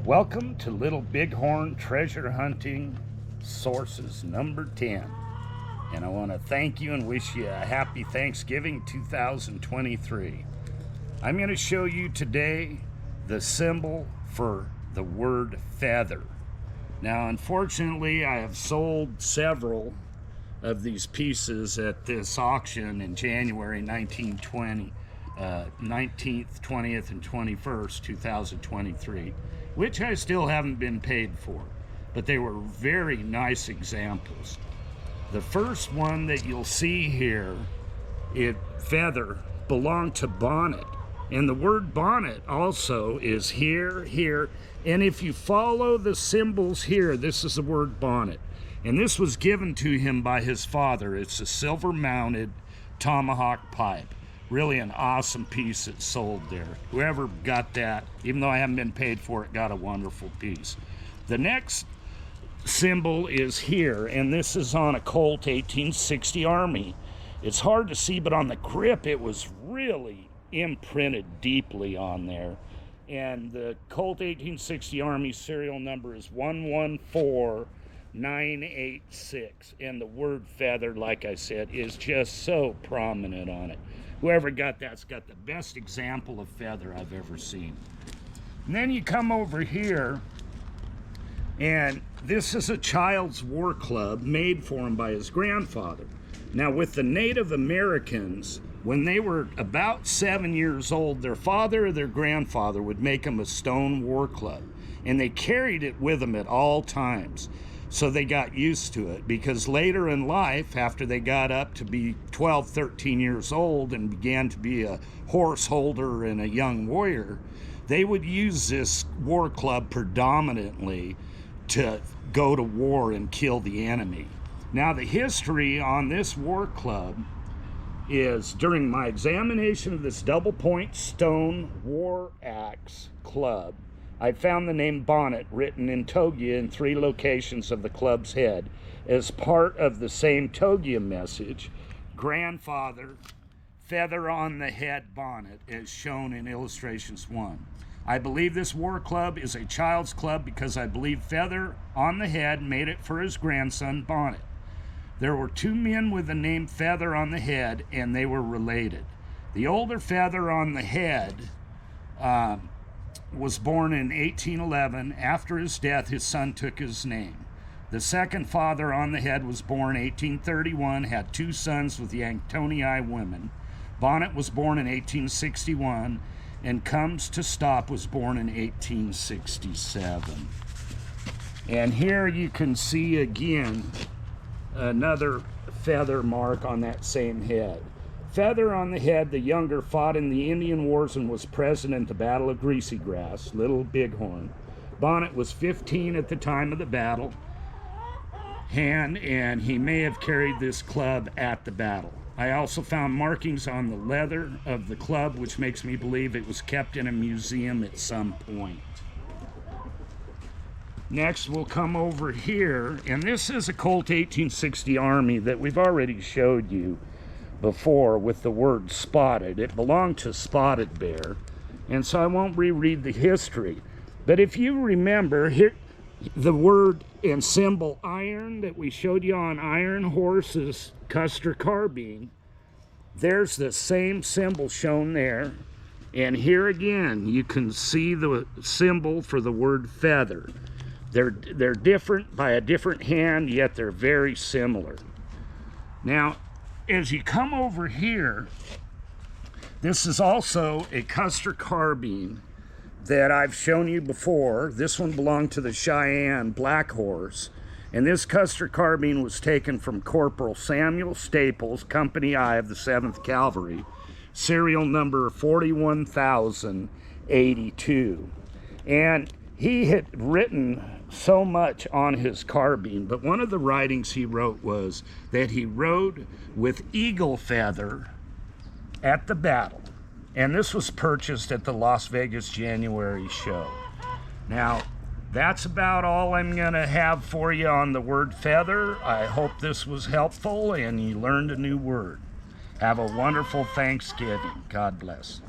Welcome to Little Bighorn Treasure Hunting Sources number 10. And I want to thank you and wish you a happy Thanksgiving 2023. I'm going to show you today the symbol for the word feather. Now, unfortunately, I have sold several of these pieces at this auction in January 1920. 19th, 20th, and 21st, 2023, which I still haven't been paid for, but they were very nice examples. The first one that you'll see here, feather, belonged to bonnet, and the word bonnet also is here, and if you follow the symbols here, this is the word bonnet, and this was given to him by his father. It's a silver-mounted tomahawk pipe. Really an awesome piece that sold there. Whoever got that, even though I haven't been paid for it, got a wonderful piece. The next symbol is here, and this is on a Colt 1860 Army. It's hard to see, but on the grip it was really imprinted deeply on there. And the Colt 1860 Army serial number is 114986, and the word feather, like I said, is just so prominent on it. Whoever got that's got the best example of feather I've ever seen. And then you come over here, and this is a child's war club made for him by his grandfather. Now, with the Native Americans, when they were about 7 years old, their father or their grandfather would make them a stone war club, and they carried it with them at all times. So they got used to it, because later in life, after they got up to be 12, 13 years old and began to be a horse holder and a young warrior, they would use this war club predominantly to go to war and kill the enemy. Now, the history on this war club is, during my examination of this double point stone war axe club, I found the name bonnet written in Togia in 3 locations of the club's head as part of the same Togia message, grandfather, feather on the head bonnet, as shown in illustrations 1. I believe this war club is a child's club because I believe feather on the head made it for his grandson bonnet. There were 2 men with the name feather on the head, and they were related. The older feather on the head was born in 1811. After his death, his son took his name. The second father on the head was born 1831, had 2 sons with the Yantonii women. Bonnet was born in 1861, and Comes to Stop was born in 1867. And here you can see again another feather mark on that same head. Feather on the head, the younger, fought in the Indian Wars and was present at the Battle of Greasy Grass, Little Bighorn. Bonnet was 15 at the time of the battle, and he may have carried this club at the battle. I also found markings on the leather of the club, which makes me believe it was kept in a museum at some point. Next, we'll come over here, and this is a Colt 1860 Army that we've already showed you before with the word spotted. It belonged to Spotted Bear, and so I won't reread the history. But if you remember, here, the word and symbol iron that we showed you on Iron Horse's Custer carbine, there's the same symbol shown there. And here again, you can see the symbol for the word feather. They're different by a different hand, yet they're very similar. Now, as you come over here, this is also a Custer carbine that I've shown you before. This one belonged to the Cheyenne Black Horse, and this Custer carbine was taken from Corporal Samuel Staples, Company I of the 7th Cavalry, serial number 41082. And he had written so much on his carbine, but one of the writings he wrote was that he rode with eagle feather at the battle, and this was purchased at the Las Vegas January show. Now, that's about all I'm gonna have for you on the word feather. I hope this was helpful and you learned a new word. Have a wonderful Thanksgiving. God bless.